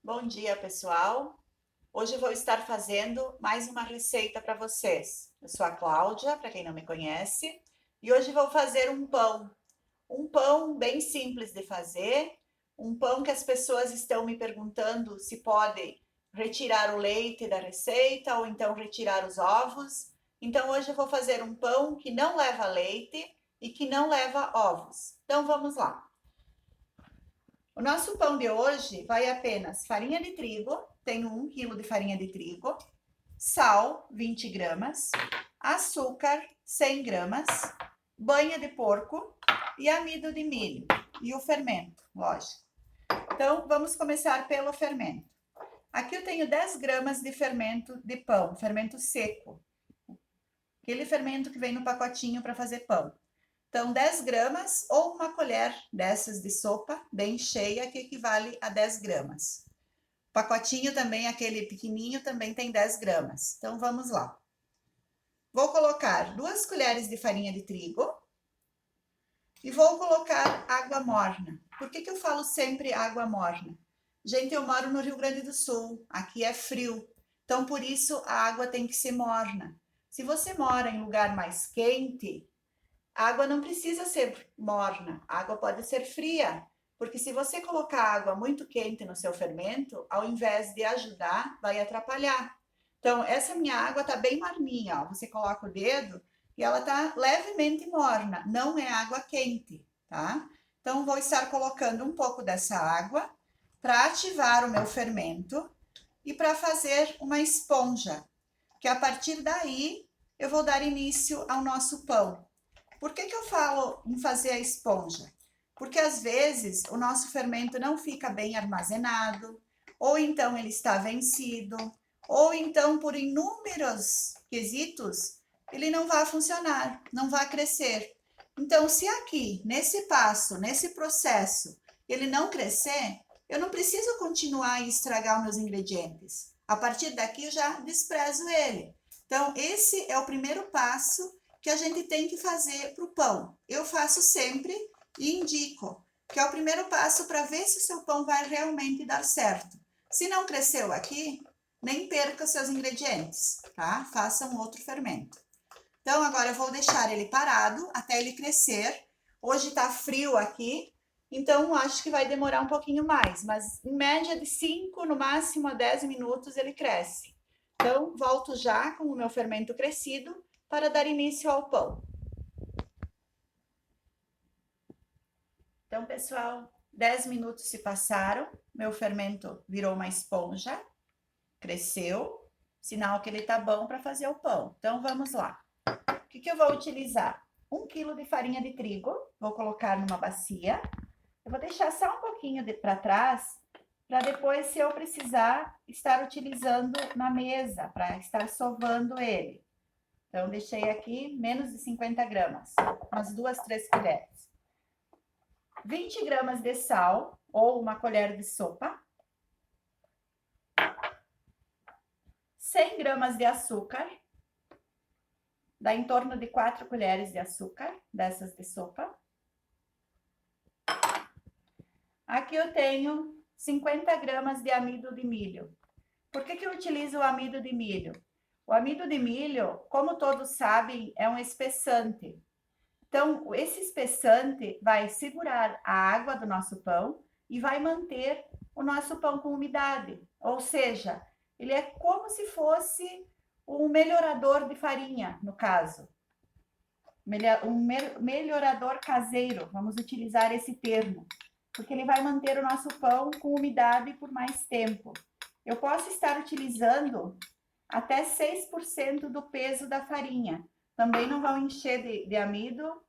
Bom dia, pessoal. Hoje eu vou estar fazendo mais uma receita para vocês. Eu sou a Cláudia, para quem não me conhece, e hoje vou fazer um pão bem simples de fazer, um pão que as pessoas estão me perguntando se podem retirar o leite da receita ou então retirar os ovos. Então hoje eu vou fazer um pão que não leva leite e que não leva ovos. Então vamos lá. O nosso pão de hoje vai apenas farinha de trigo, tenho 1 quilo de farinha de trigo, sal, 20 gramas, açúcar, 100 gramas, banha de porco e amido de milho e o fermento, lógico. Então, vamos começar pelo fermento. Aqui eu tenho 10 gramas de fermento de pão, fermento seco, aquele fermento que vem no pacotinho para fazer pão. Então, 10 gramas ou uma colher dessas de sopa, bem cheia, que equivale a 10 gramas. O pacotinho também, aquele pequenininho, também tem 10 gramas. Então, vamos lá. Vou colocar 2 colheres de farinha de trigo e vou colocar água morna. Por que eu falo sempre água morna? Gente, eu moro no Rio Grande do Sul, aqui é frio, então por isso a água tem que ser morna. Se você mora em lugar mais quente, a água não precisa ser morna, a água pode ser fria, porque se você colocar água muito quente no seu fermento, ao invés de ajudar, vai atrapalhar. Então, essa minha água tá bem morninha, ó. Você coloca o dedo e ela tá levemente morna, não é água quente, tá? Então, vou estar colocando um pouco dessa água para ativar o meu fermento e para fazer uma esponja, que a partir daí eu vou dar início ao nosso pão. Por que eu falo em fazer a esponja? Porque às vezes o nosso fermento não fica bem armazenado, ou então ele está vencido, ou então por inúmeros quesitos ele não vai funcionar, não vai crescer. Então, se aqui, nesse passo, nesse processo, ele não crescer, eu não preciso continuar e estragar os meus ingredientes. A partir daqui eu já desprezo ele. Então, esse é o primeiro passo que a gente tem que fazer para o pão. Eu faço sempre e indico, que é o primeiro passo para ver se o seu pão vai realmente dar certo. Se não cresceu aqui, nem perca os seus ingredientes, tá? Faça um outro fermento. Então, agora eu vou deixar ele parado até ele crescer. Hoje tá frio aqui, então acho que vai demorar um pouquinho mais, mas em média de 5, no máximo a 10 minutos ele cresce. Então, volto já com o meu fermento crescido para dar início ao pão. Então, pessoal, 10 minutos se passaram, meu fermento virou uma esponja, cresceu, sinal que ele tá bom para fazer o pão. Então, vamos lá. O que eu vou utilizar? 1 quilo de farinha de trigo, vou colocar numa bacia. Eu vou deixar só um pouquinho para trás, para depois, se eu precisar, estar utilizando na mesa, para estar sovando ele. Então, deixei aqui menos de 50 gramas, umas 2, 3 colheres. 20 gramas de sal, ou uma colher de sopa. 100 gramas de açúcar. Dá em torno de 4 colheres de açúcar, dessas de sopa. Aqui eu tenho 50 gramas de amido de milho. Por que eu utilizo o amido de milho? O amido de milho, como todos sabem, é um espessante. Então, esse espessante vai segurar a água do nosso pão e vai manter o nosso pão com umidade. Ou seja, ele é como se fosse um melhorador de farinha, no caso. Um melhorador caseiro, vamos utilizar esse termo, porque ele vai manter o nosso pão com umidade por mais tempo. Eu posso estar utilizando até 6% do peso da farinha. Também não vão encher de amido,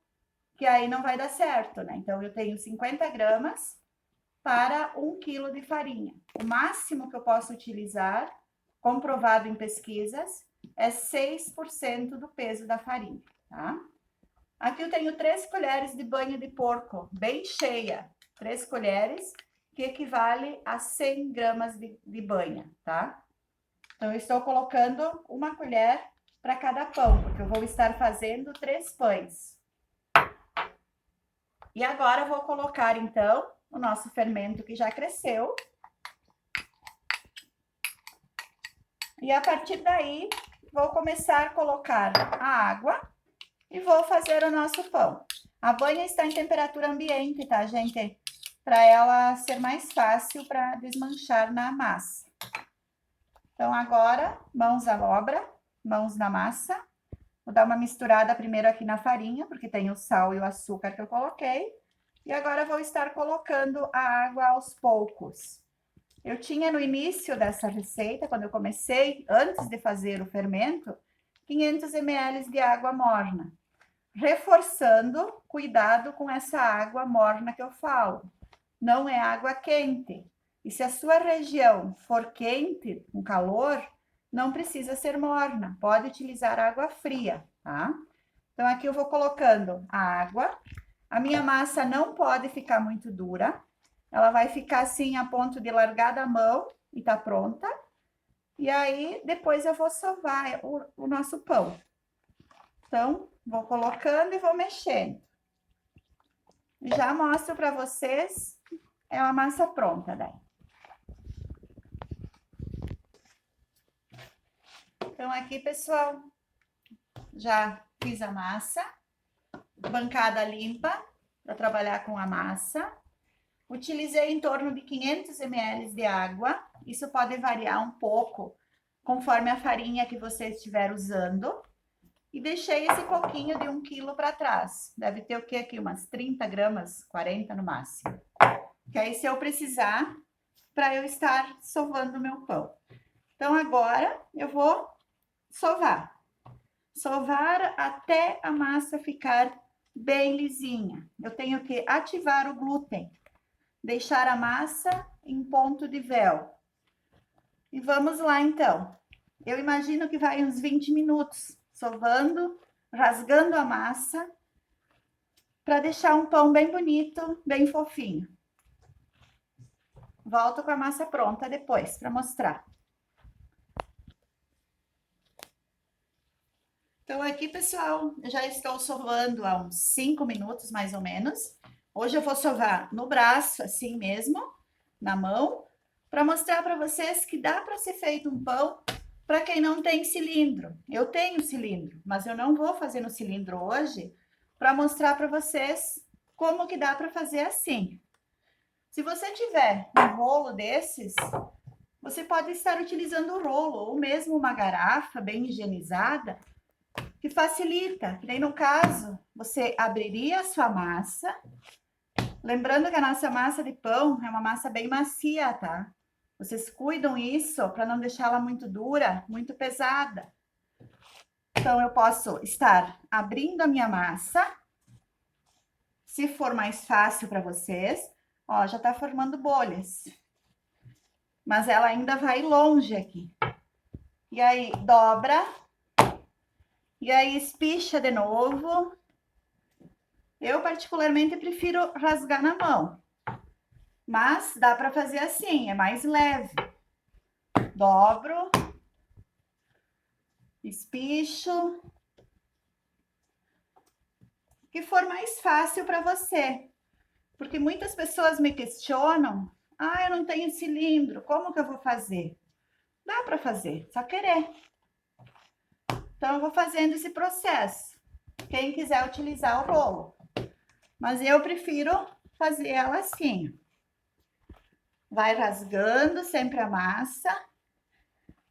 que aí não vai dar certo, né? Então, eu tenho 50 gramas para 1 quilo de farinha. O máximo que eu posso utilizar, comprovado em pesquisas, é 6% do peso da farinha, tá? Aqui eu tenho 3 colheres de banha de porco, bem cheia. 3 colheres, que equivale a 100 gramas de banha, tá? Então, eu estou colocando uma colher para cada pão, porque eu vou estar fazendo 3 pães. E agora eu vou colocar, então, o nosso fermento que já cresceu. E a partir daí, vou começar a colocar a água e vou fazer o nosso pão. A banha está em temperatura ambiente, tá, gente? Para ela ser mais fácil para desmanchar na massa. Então, agora, mãos à obra, mãos na massa. Vou dar uma misturada primeiro aqui na farinha, porque tem o sal e o açúcar que eu coloquei. E agora vou estar colocando a água aos poucos. Eu tinha no início dessa receita, quando eu comecei, antes de fazer o fermento, 500 ml de água morna. Reforçando, cuidado com essa água morna que eu falo. Não é água quente. E se a sua região for quente, com calor, não precisa ser morna. Pode utilizar água fria, tá? Então, aqui eu vou colocando a água. A minha massa não pode ficar muito dura. Ela vai ficar assim a ponto de largar da mão e tá pronta. E aí, depois eu vou sovar o nosso pão. Então, vou colocando e vou mexendo. Já mostro para vocês, é uma massa pronta daí. Então, aqui, pessoal, já fiz a massa. Bancada limpa para trabalhar com a massa. Utilizei em torno de 500 ml de água. Isso pode variar um pouco conforme a farinha que você estiver usando. E deixei esse pouquinho de 1 quilo para trás. Deve ter o que aqui? Umas 30 gramas, 40 no máximo. Que aí, se eu precisar, para eu estar sovando o meu pão. Então, agora eu vou sovar. Sovar até a massa ficar bem lisinha. Eu tenho que ativar o glúten. Deixar a massa em ponto de véu. E vamos lá, então. Eu imagino que vai uns 20 minutos. Sovando, rasgando a massa, para deixar um pão bem bonito, bem fofinho. Volto com a massa pronta depois, para mostrar. Então, aqui, pessoal, eu já estou sovando há uns 5 minutos, mais ou menos. Hoje eu vou sovar no braço, assim mesmo, na mão, para mostrar para vocês que dá para ser feito um pão para quem não tem cilindro. Eu tenho cilindro, mas eu não vou fazer no cilindro hoje para mostrar para vocês como que dá para fazer assim. Se você tiver um rolo desses, você pode estar utilizando o rolo ou mesmo uma garrafa bem higienizada, que facilita. Que daí, no caso, você abriria a sua massa. Lembrando que a nossa massa de pão é uma massa bem macia, tá? Vocês cuidam isso para não deixá-la muito dura, muito pesada. Então, eu posso estar abrindo a minha massa. Se for mais fácil para vocês, ó, já tá formando bolhas. Mas ela ainda vai longe aqui. E aí, dobra. E aí, espicha de novo. Eu, particularmente, prefiro rasgar na mão. Mas dá para fazer assim, é mais leve. Dobro. Espicho. Que for mais fácil para você. Porque muitas pessoas me questionam: ah, eu não tenho cilindro, como que eu vou fazer? Dá para fazer, só querer. Então, eu vou fazendo esse processo. Quem quiser utilizar o rolo. Mas eu prefiro fazer ela assim. Vai rasgando sempre a massa.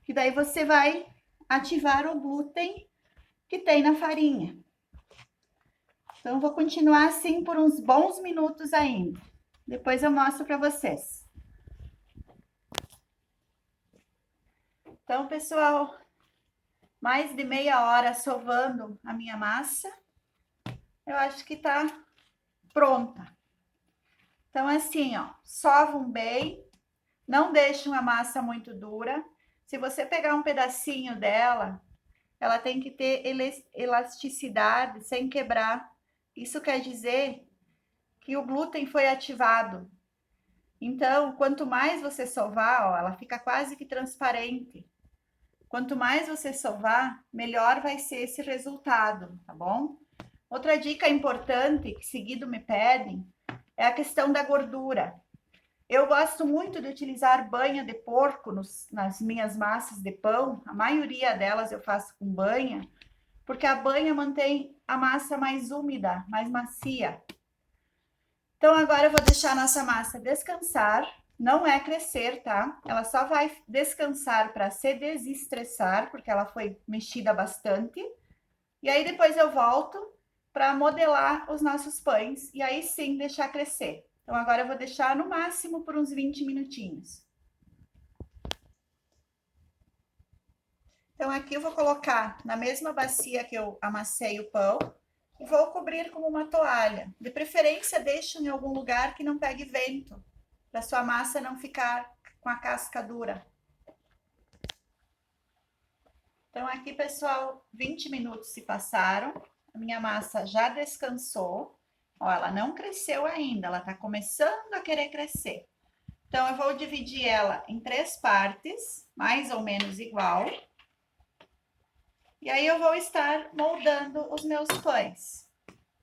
Que daí você vai ativar o glúten que tem na farinha. Então, eu vou continuar assim por uns bons minutos ainda. Depois eu mostro para vocês. Então, pessoal, mais de meia hora sovando a minha massa. Eu acho que tá pronta. Então, assim, ó, sovam bem. Não deixem a massa muito dura. Se você pegar um pedacinho dela, ela tem que ter elasticidade sem quebrar. Isso quer dizer que o glúten foi ativado. Então, quanto mais você sovar, ó, ela fica quase que transparente. Quanto mais você sovar, melhor vai ser esse resultado, tá bom? Outra dica importante que seguido me pedem é a questão da gordura. Eu gosto muito de utilizar banha de porco nas minhas massas de pão. A maioria delas eu faço com banha, porque a banha mantém a massa mais úmida, mais macia. Então, agora eu vou deixar a nossa massa descansar. Não é crescer, tá? Ela só vai descansar para se desestressar, porque ela foi mexida bastante. E aí, depois eu volto para modelar os nossos pães e aí sim deixar crescer. Então, agora eu vou deixar no máximo por uns 20 minutinhos. Então, aqui eu vou colocar na mesma bacia que eu amassei o pão e vou cobrir com uma toalha. De preferência, deixe em algum lugar que não pegue vento, para sua massa não ficar com a casca dura. Então, aqui, pessoal, 20 minutos se passaram. A minha massa já descansou. Ó, ela não cresceu ainda, ela tá começando a querer crescer. Então, eu vou dividir ela em 3 partes, mais ou menos igual. E aí, eu vou estar moldando os meus pães.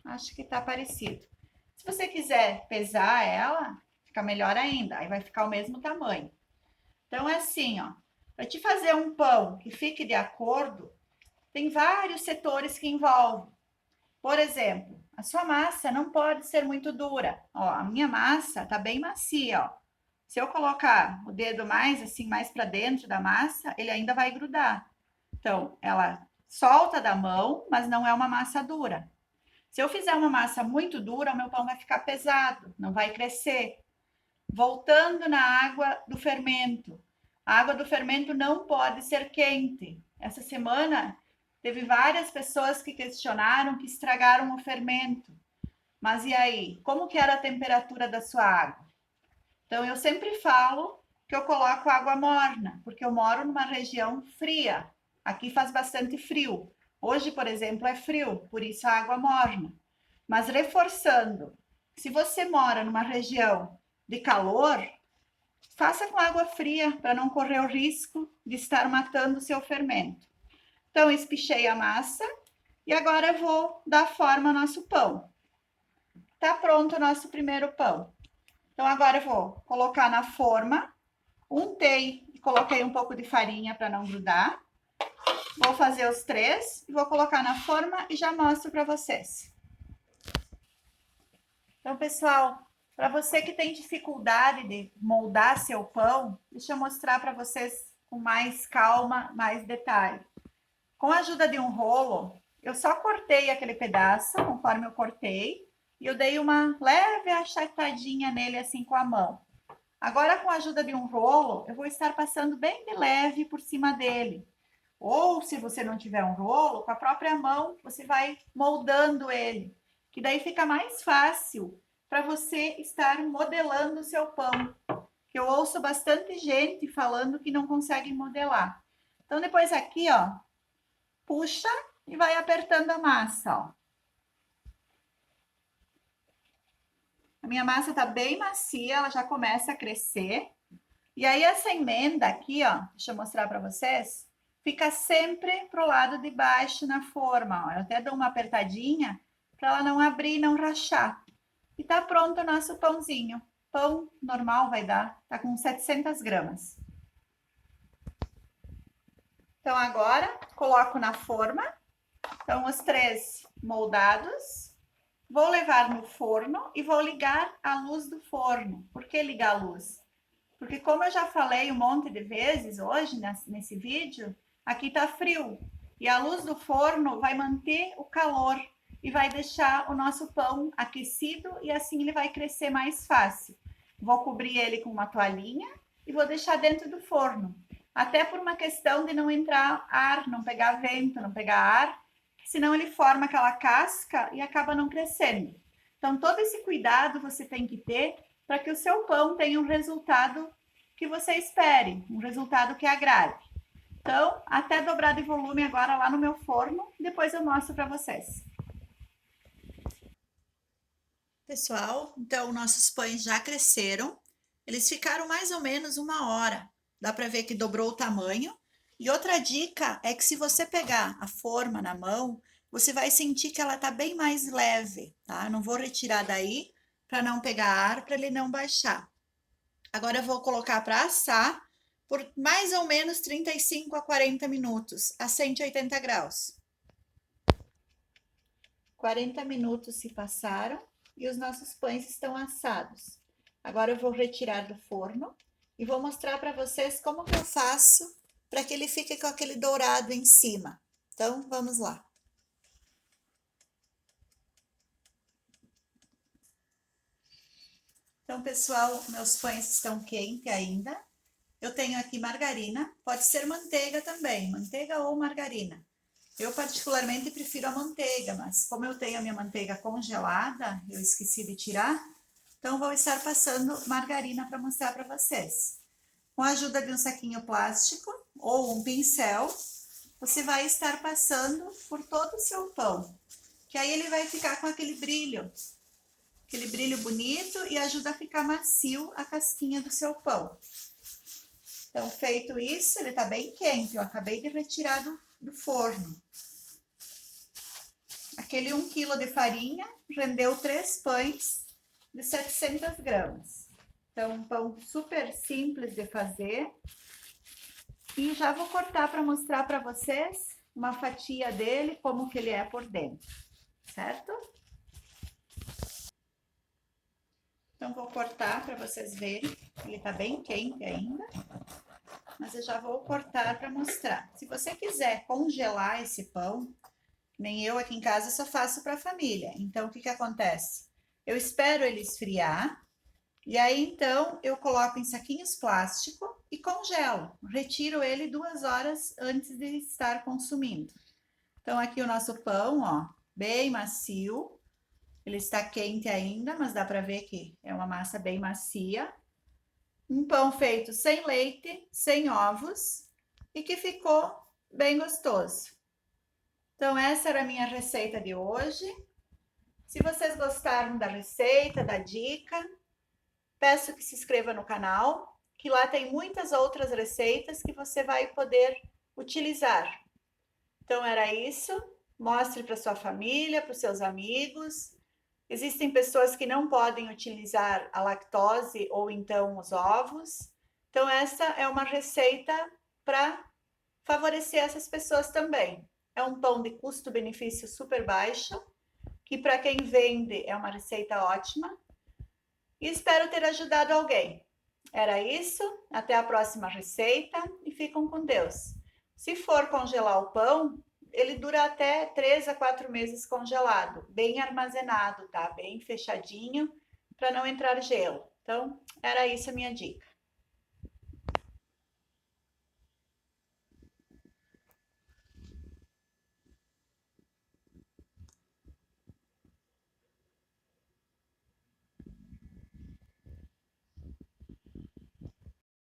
Acho que tá parecido. Se você quiser pesar ela, fica melhor ainda. Aí vai ficar o mesmo tamanho. Então, é assim, ó. Para te fazer um pão que fique de acordo, tem vários setores que envolvem. Por exemplo, a sua massa não pode ser muito dura. Ó, a minha massa tá bem macia, ó. Se eu colocar o dedo mais assim, mais para dentro da massa, ele ainda vai grudar. Então, ela solta da mão, mas não é uma massa dura. Se eu fizer uma massa muito dura, o meu pão vai ficar pesado, não vai crescer. Voltando na água do fermento. A água do fermento não pode ser quente. Essa semana teve várias pessoas que questionaram que estragaram o fermento. Mas e aí? Como que era a temperatura da sua água? Então eu sempre falo que eu coloco água morna, porque eu moro numa região fria. Aqui faz bastante frio. Hoje, por exemplo, é frio, por isso a água morna. Mas reforçando, se você mora numa região de calor, faça com água fria para não correr o risco de estar matando o seu fermento. Então, espichei a massa e agora eu vou dar forma ao nosso pão. Tá pronto o nosso primeiro pão. Então, agora eu vou colocar na forma, untei e coloquei um pouco de farinha para não grudar. Vou fazer os 3 e vou colocar na forma e já mostro para vocês. Então, pessoal, para você que tem dificuldade de moldar seu pão, deixa eu mostrar para vocês com mais calma, mais detalhe. Com a ajuda de um rolo, eu só cortei aquele pedaço, conforme eu cortei, e eu dei uma leve achatadinha nele assim com a mão. Agora, com a ajuda de um rolo, eu vou estar passando bem de leve por cima dele. Ou, se você não tiver um rolo, com a própria mão, você vai moldando ele, que daí fica mais fácil para você estar modelando o seu pão. Que eu ouço bastante gente falando que não consegue modelar. Então, depois aqui, ó, puxa e vai apertando a massa, ó. A minha massa tá bem macia, ela já começa a crescer. E aí, essa emenda aqui, ó, deixa eu mostrar para vocês, fica sempre pro lado de baixo na forma, ó. Eu até dou uma apertadinha para ela não abrir e não rachar. E tá pronto o nosso pãozinho. Pão normal vai dar, tá com 700 gramas. Então, agora, coloco na forma. Então, os 3 moldados. Vou levar no forno e vou ligar a luz do forno. Por que ligar a luz? Porque como eu já falei um monte de vezes hoje nesse vídeo, aqui tá frio. E a luz do forno vai manter o calor e vai deixar o nosso pão aquecido e assim ele vai crescer mais fácil. Vou cobrir ele com uma toalhinha e vou deixar dentro do forno. Até por uma questão de não entrar ar, não pegar vento, não pegar ar, senão ele forma aquela casca e acaba não crescendo. Então, todo esse cuidado você tem que ter para que o seu pão tenha um resultado que você espere, um resultado que agrade. Então, até dobrar de volume agora lá no meu forno, depois eu mostro para vocês. Pessoal, então nossos pães já cresceram, eles ficaram mais ou menos 1 hora. Dá para ver que dobrou o tamanho. E outra dica é que se você pegar a forma na mão, você vai sentir que ela tá bem mais leve, tá? Eu não vou retirar daí para não pegar ar, para ele não baixar. Agora eu vou colocar para assar por mais ou menos 35 a 40 minutos, a 180 graus. 40 minutos se passaram e os nossos pães estão assados. Agora eu vou retirar do forno e vou mostrar para vocês como que eu faço para que ele fique com aquele dourado em cima. Então, vamos lá. Então, pessoal, meus pães estão quentes ainda. Eu tenho aqui margarina, pode ser manteiga também, manteiga ou margarina. Eu particularmente prefiro a manteiga, mas como eu tenho a minha manteiga congelada, eu esqueci de tirar, então vou estar passando margarina para mostrar para vocês. Com a ajuda de um saquinho plástico ou um pincel, você vai estar passando por todo o seu pão, que aí ele vai ficar com aquele brilho bonito e ajuda a ficar macio a casquinha do seu pão. Então, feito isso, ele tá bem quente, eu acabei de retirar do forno. Aquele 1 kg de farinha rendeu 3 pães de 700 gramas. Então, um pão super simples de fazer. E já vou cortar para mostrar para vocês uma fatia dele, como que ele é por dentro, certo? Então, vou cortar para vocês verem, ele tá bem quente ainda. Mas eu já vou cortar para mostrar. Se você quiser congelar esse pão, nem eu aqui em casa só faço para a família. Então, o que que acontece? Eu espero ele esfriar, e aí então eu coloco em saquinhos plástico e congelo. Retiro ele 2 horas antes de estar consumindo. Então, aqui o nosso pão, ó, bem macio. Ele está quente ainda, mas dá para ver que é uma massa bem macia. Um pão feito sem leite, sem ovos e que ficou bem gostoso. Então, essa era a minha receita de hoje. Se vocês gostaram da receita, da dica, peço que se inscreva no canal, que lá tem muitas outras receitas que você vai poder utilizar. Então, era isso. Mostre para sua família, para os seus amigos. Existem pessoas que não podem utilizar a lactose ou então os ovos. Então, essa é uma receita para favorecer essas pessoas também. É um pão de custo-benefício super baixo, que para quem vende é uma receita ótima. E espero ter ajudado alguém. Era isso, até a próxima receita e ficam com Deus. Se for congelar o pão, ele dura até 3 a 4 meses congelado, bem armazenado, tá? Bem fechadinho, para não entrar gelo. Então, era isso a minha dica.